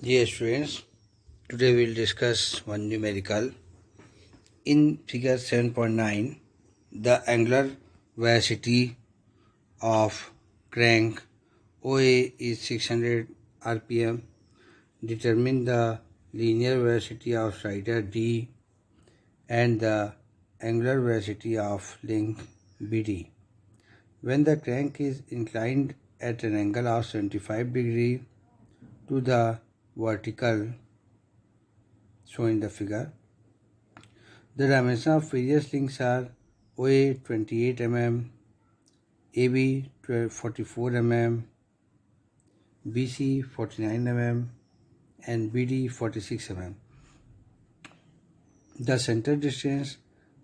Dear students, today we will discuss one numerical. In figure 7.9, the angular velocity of crank OA is 600 rpm. Determine the linear velocity of slider D and the angular velocity of link BD. When the crank is inclined at an angle of 75 degree to the vertical shown in the figure, the dimensions of various links are OA 28 mm, AB 44 mm, BC 49 mm, and BD 46 mm. The center distance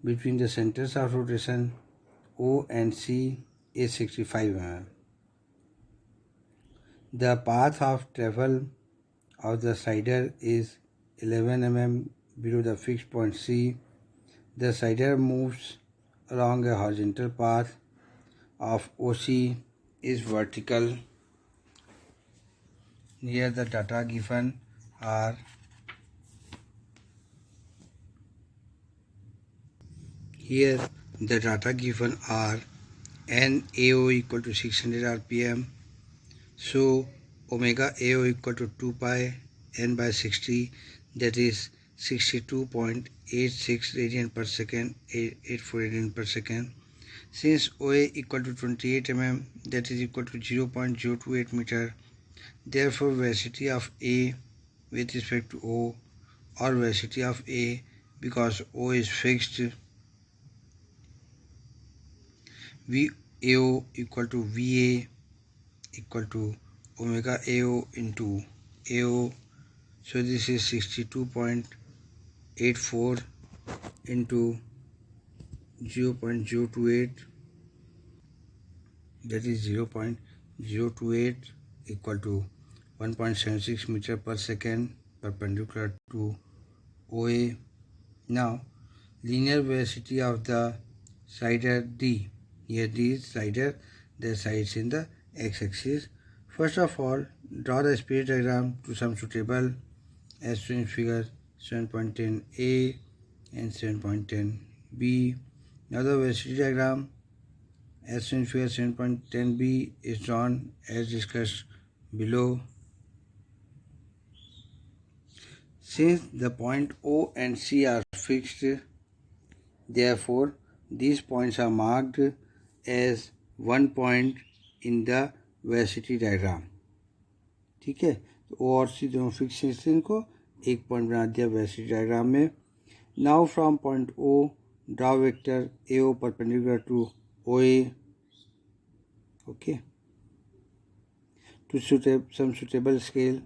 between the centers of rotation O and C is 65 mm. The path of travel of the slider is 11 mm below the fixed point C. The slider moves along a horizontal path of OC is vertical. Here the data given are NAO equal to 600 rpm. So omega AO equal to 2 pi n by 60, that is 62.86 radian per second, 84 radian per second. Since OA equal to 28 mm, that is equal to 0.028 meter, therefore velocity of A with respect to O, or velocity of A, because O is fixed, VAO equal to VA equal to omega AO into AO. So this is 62.84 into 0.028, that is 0.028 equal to 1.76 meter per second perpendicular to OA. Now linear velocity of the slider D. Here D is slider, the sides in the x-axis. First of all, draw the space diagram to some suitable as shown in figure 7.10a and 7.10b. Now the velocity diagram as shown in figure 7.10b is drawn as discussed below. Since the point O and C are fixed, therefore these points are marked as one point in the velocity diagram. ठीक है, तो O और C दोनों fix हैं, इनको एक point बना दिया वेलोसिटी डायग्राम में. Now from point O draw vector AO perpendicular to OA. Okay, to some suitable scale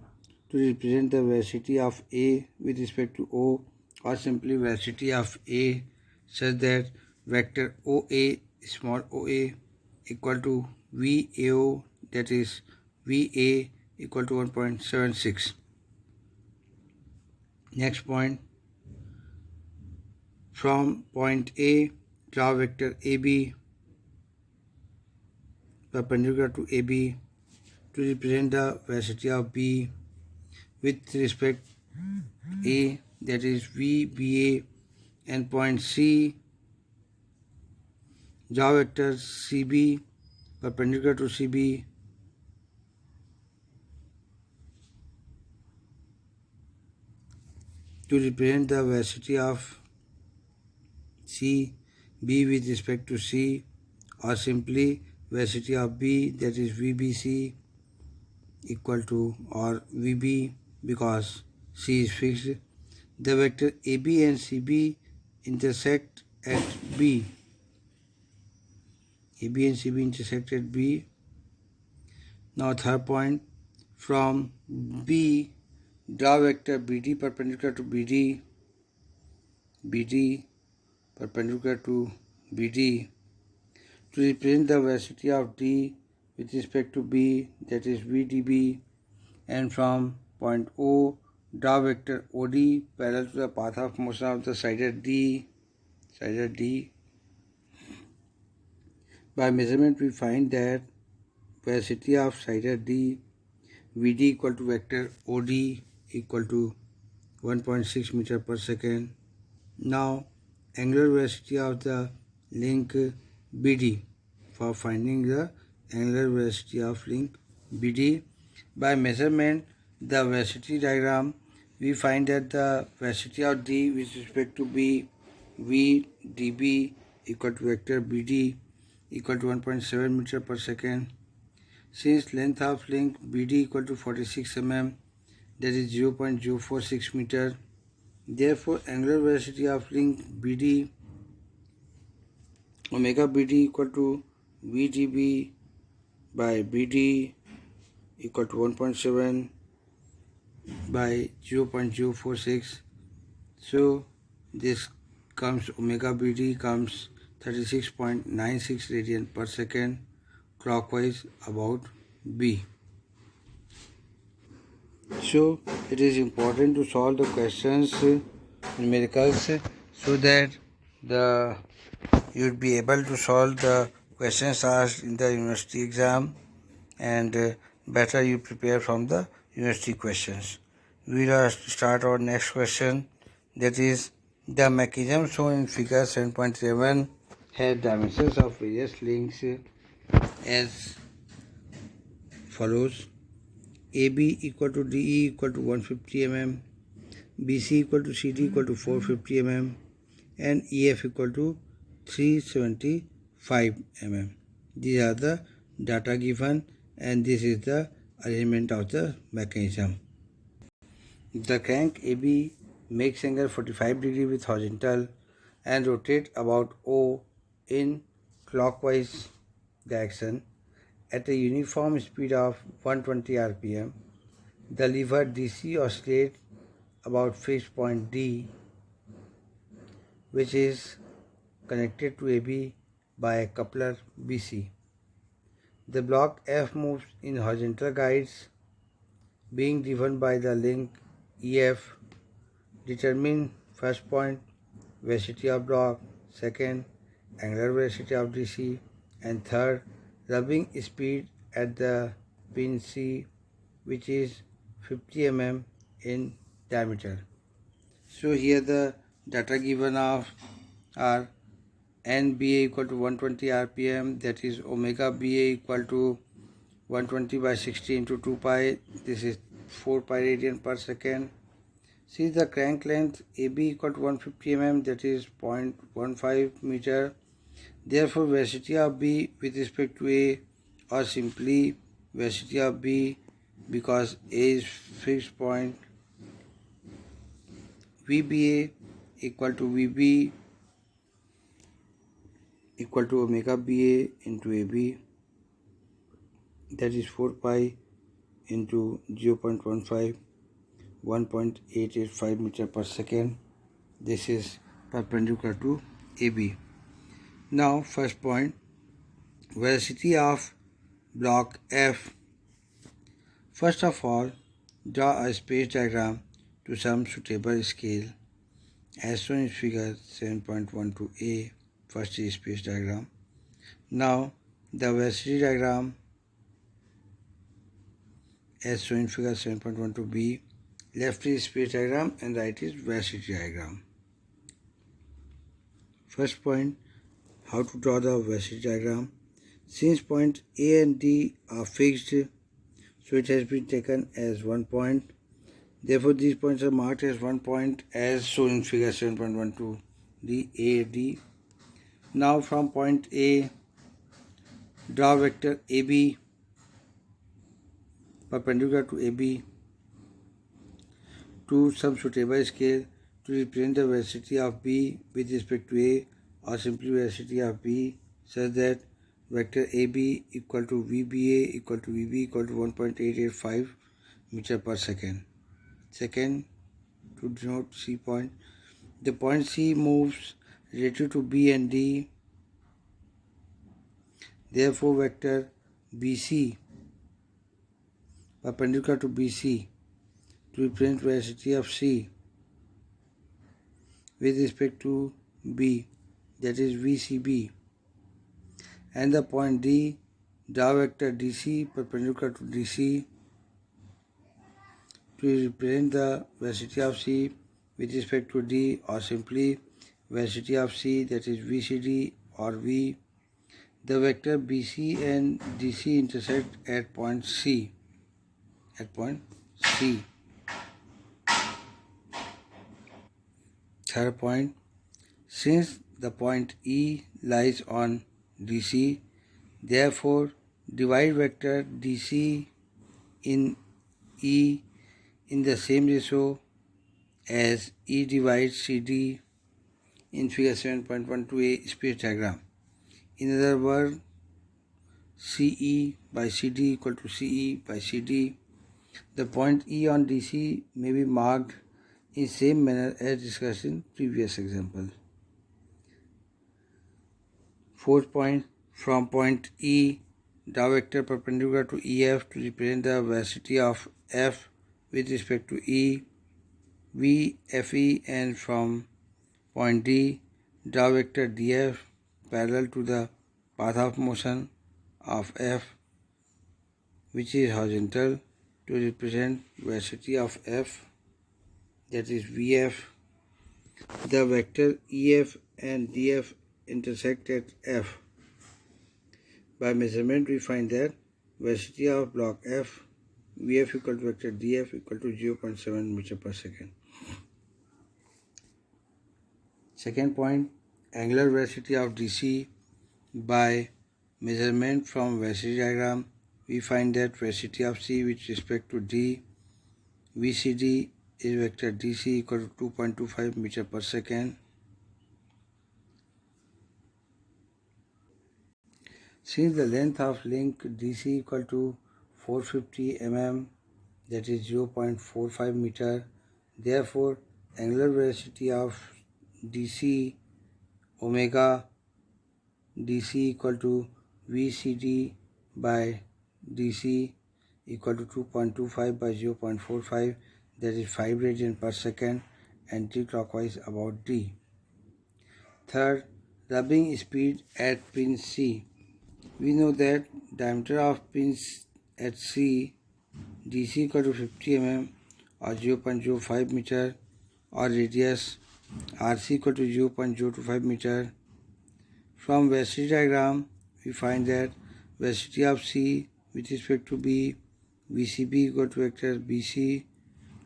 to represent the velocity of A with respect to O, or simply velocity of A, such that vector OA small oa equal to VAO, that is VA equal to 1.76. Next point, from point A, draw vector AB perpendicular to AB to represent the velocity of B with respect A, that is VBA, and point C, draw vector CB perpendicular to CB to represent the velocity of C, B with respect to C, or simply velocity of B, that is VBC equal to, or VB because C is fixed. The vector AB and CB intersect at B. AB and CB intersect at B. Now third point, from B, draw vector BD perpendicular to BD, BD perpendicular to BD to represent the velocity of D with respect to B, that is VDB, and from point O, draw vector OD parallel to the path of motion of the slider D. By measurement we find that velocity of slider D, VD equal to vector OD equal to 1.6 meter per second. Now, angular velocity of the link BD. For finding the angular velocity of link BD, by measurement the velocity diagram, we find that the velocity of D with respect to B, V dB equal to vector BD equal to 1.7 meter per second. Since length of link BD equal to 46 mm, that is 0.046 meter, therefore angular velocity of link BD omega BD equal to VdB by BD equal to 1.7 by 0.046. So this comes omega BD comes 36.96 radian per second clockwise about B. So it is important to solve the questions numericals so that you would be able to solve the questions asked in the university exam, and better you prepare from the university questions. We will start our next question, that is the mechanism shown in figure 7.7 has dimensions of various links as follows: AB equal to DE equal to 150 mm, BC equal to CD equal to 450 mm, and EF equal to 375 mm. These are the data given, and this is the arrangement of the mechanism. The crank AB makes angle 45 degree with horizontal and rotate about O in clockwise direction at a uniform speed of 120 rpm. The lever DC oscillates about fixed point D, which is connected to AB by a coupler BC. The block F moves in horizontal guides, being driven by the link EF. Determine first point velocity of block, second angular velocity of DC, and third rubbing speed at the pin C, which is 50 mm in diameter. So here the data given of are NBA equal to 120 rpm, that is omega BA equal to 120 by 60 into 2 pi, this is 4 pi radian per second. See the crank length AB equal to 150 mm, that is 0.15 meter. Therefore velocity of B with respect to A, or simply velocity of B because A is fixed point, VBA equal to VB equal to omega BA into AB, that is 4 pi into 0.15, 1.885 meter per second. This is perpendicular to AB. Now first point, velocity of block F. First of all, draw a space diagram to some suitable scale as shown in figure 7.12a. First is space diagram. Now the velocity diagram as shown in figure 7.12b. Left is space diagram and right is velocity diagram. First point, how to draw the velocity diagram. Since points A and D are fixed, so it has been taken as one point. Therefore, these points are marked as one point as shown in figure 7.12 D, A, D. Now from point A, draw vector AB perpendicular to AB to some suitable scale to represent the velocity of B with respect to A, or simply velocity of B, such that vector AB equal to VBA equal to VB equal to 1.885 meter per second. Second, to denote C point, the point C moves relative to B and D. Therefore, vector BC perpendicular to BC to represent velocity of C with respect to B, that is VCB. And the point D, draw vector DC perpendicular to DC to represent the velocity of C with respect to D, or simply velocity of C, that is VCD or V. The vector BC and DC intersect at point C. Third point, since the point E lies on DC, therefore divide vector DC in E in the same ratio as E divides CD in figure 7.12a space diagram. In other words, CE by CD equal to CE by CD. The point E on DC may be marked in same manner as discussed in previous example. Fourth point, from point E, draw vector perpendicular to EF to represent the velocity of F with respect to E, V, FE, and from point D, draw vector DF parallel to the path of motion of F, which is horizontal, to represent velocity of F, that is VF. The vector EF and DF intersect at F. By measurement, we find that velocity of block F, VF equal to vector DF equal to 0.7 meter per second. Second point, angular velocity of DC. By measurement from velocity diagram, we find that velocity of C with respect to D, VCD, is vector DC equal to 2.25 meter per second. Since the length of link DC equal to 450 mm, that is 0.45 meter, therefore angular velocity of DC omega DC equal to VCD by DC equal to 2.25 by 0.45, that is 5 radian per second, anti-clockwise about D. Third, rubbing speed at pin C. We know that diameter of pins at C, DC equal to 50 mm or 0.05 meter, or radius RC equal to 0.025 meter. From velocity diagram, we find that velocity of C with respect to B, VCB equal to vector BC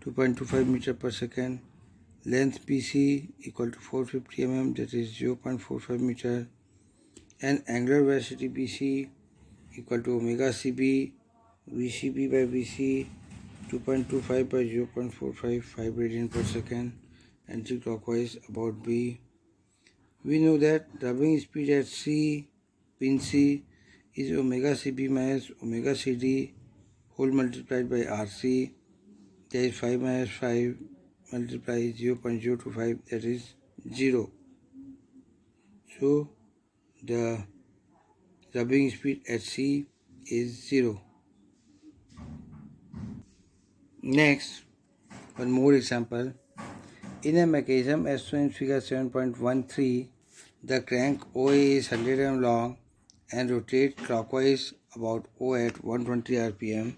2.25 meter per second, length BC equal to 450 mm, that is 0.45 meter, and angular velocity BC equal to omega CB, VCB by VC 2.25 by 0.45, 5 radian per second, anti-clockwise about B. We know that rubbing speed at C, pin C, is omega CB minus omega CD whole multiplied by RC, that is 5 minus 5 multiplied 0.025, that is 0. So the rubbing speed at C is 0. Next, one more example. In a mechanism as shown in figure 7.13, the crank OA is 100 mm long and rotates clockwise about O at 120 rpm.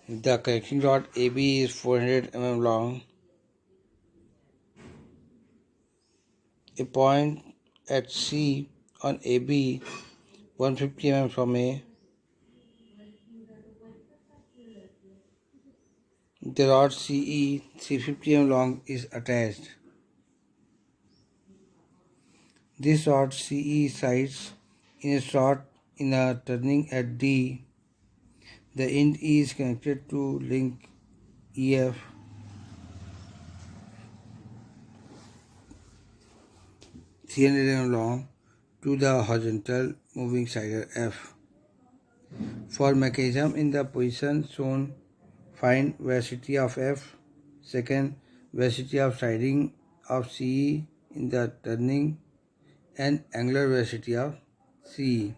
The cranking rod AB is 400 mm long. A point at C on AB 150 mm from A. The rod CE 350 mm long is attached. This rod CE sides in a slot in a turning at D. The end E is connected to link EF. 300 mm long to the horizontal moving cider F. For mechanism in the position shown, find velocity of F. Second, velocity of siding of CE in the turning, and angular velocity of CE.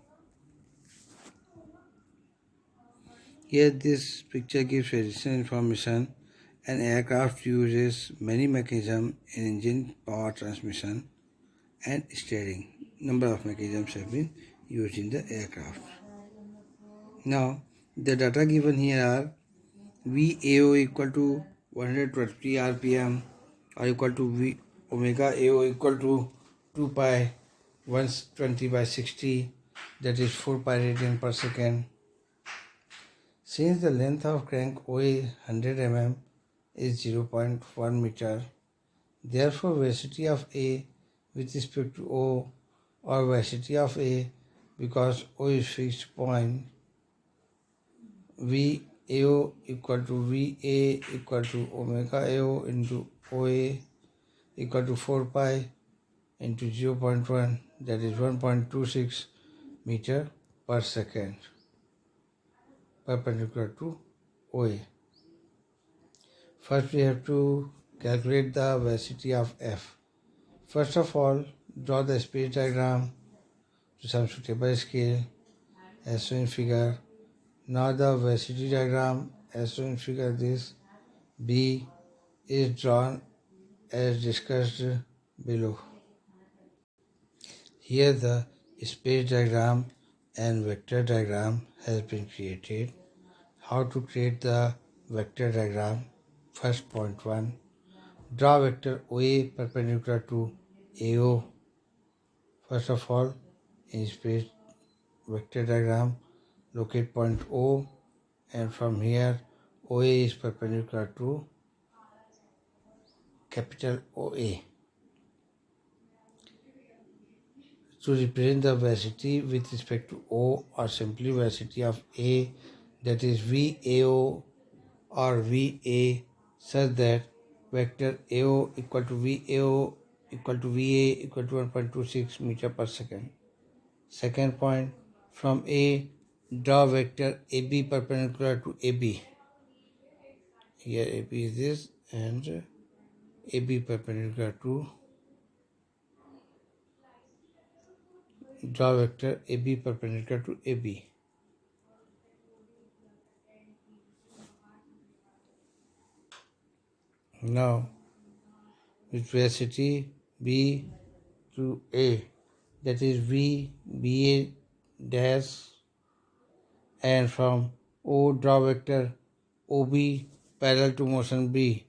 Here this picture gives additional information. An aircraft uses many mechanisms in engine, power transmission, and steering. Number of mechanisms have been used in the aircraft. Now, the data given here are VAO equal to 120 RPM or equal to V omega AO equal to 2 pi 120 by 60, that is 4 pi radian per second. Since the length of crank OA 100 mm is 0.1 meter, therefore velocity of A with respect to O, or velocity of A, because O is fixed point, VAO equal to VA equal to omega AO into OA equal to 4 pi into 0.1, that is 1.26 meter per second, perpendicular to OA. First we have to calculate the velocity of F. First of all, draw the space diagram to some suitable scale as shown in figure. Now the velocity diagram as shown in figure this B is drawn as discussed below. Here the space diagram and vector diagram has been created. How to create the vector diagram? First, point 1. Draw vector OA perpendicular to AO. First of all, in space vector diagram, locate point O, and from here OA is perpendicular to capital OA. To represent the velocity with respect to O, or simply velocity of A, that is VAO or VA, such that vector AO equal to VAO equal to VA equal to 1.26 meter per second. Second point, from A, draw vector AB perpendicular to AB. Here AB is this, and AB perpendicular to, draw vector AB perpendicular to AB. Now, with velocity B to A, that is BA dash, and from O draw vector OB parallel to motion B,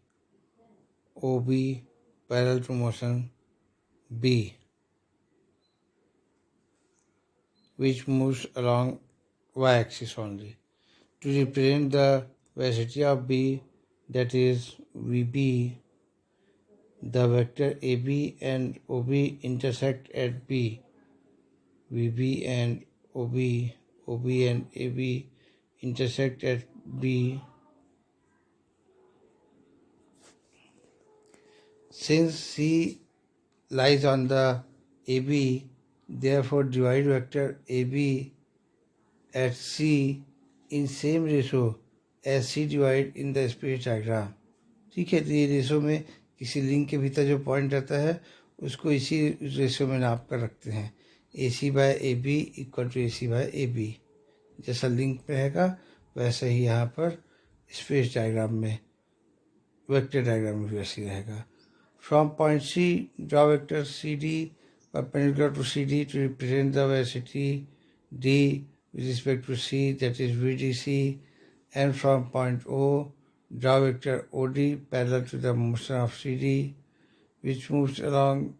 OB parallel to motion B, which moves along y-axis only. To represent the velocity of B, that is VB, the vector AB and OB intersect at B. VB and OB, OB and AB intersect at B. Since C lies on the AB, therefore divide vector AB at C in same ratio as C divide in the space diagram. ठीक है, तो ये ratio में किसी link के भीतर जो point रहता है उसको इसी रेशो में नाप कर रखते हैं. AC by AB equal to AC by AB. जैसा लिंक में रहेगा वैसे ही यहाँ पर स्पेस डायग्राम में, वेक्टर डायग्राम में भी वैसे ही रहेगा. From point C, draw vector CD perpendicular to CD to represent the velocity D with respect to C, that is VDC, and from point O, draw vector OD parallel to the motion of CD, which moves along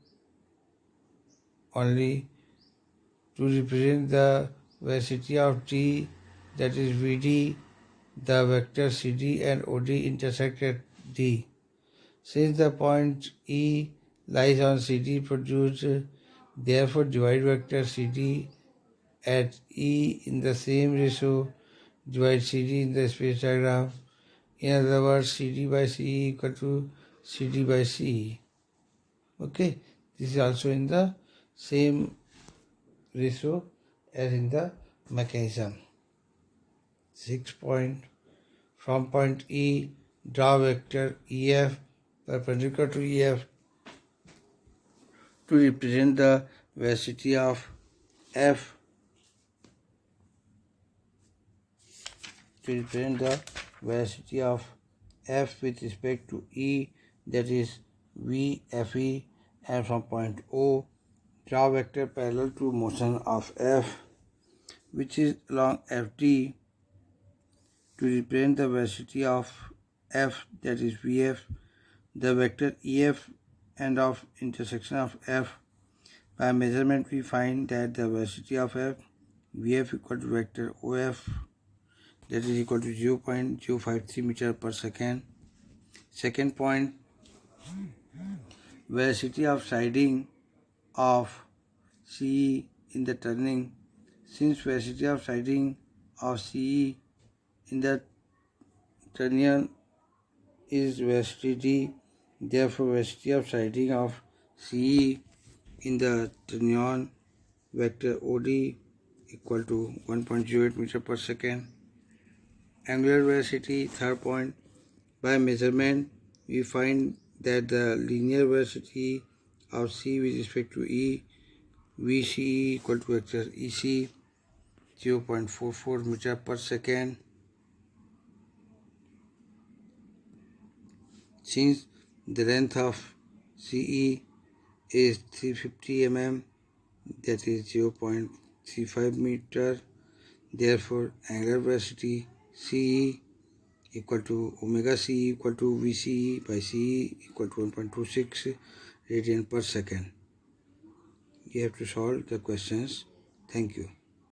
only, to represent the velocity of D, that is VD. The vector CD and OD intersect at D. Since the point E lies on CD produced, therefore divide vector CD at E in the same ratio divide CD in the space diagram. In other words, CD by CE equal to CD by CE. Okay, this is also in the same ratio as in the mechanism. 6 point, from point E, draw vector EF perpendicular to EF to represent the velocity of F, with respect to E, that is VFE, and from point O, draw vector parallel to motion of F, which is along FD, To represent the velocity of f, that is Vf, the vector Ef and of intersection of f. By measurement we find that the velocity of f, Vf equal to vector Of, that is equal to 0.053 meter per second. Second point, velocity of sliding of CE in the turning. Since velocity of sliding of CE in the turnion is velocity d, therefore velocity of sliding of CE in the turnion vector OD equal to 1.08 meter per second. Angular velocity, third point, by measurement we find that the linear velocity of C with respect to E, VCE equal to vector EC 0.44 meter per second. Since the length of CE is 350 mm, that is 0.35 meter, therefore angular velocity CE equal to omega CE equal to VCE by CE equal to 1.26 radian per second. You have to solve the questions. Thank you.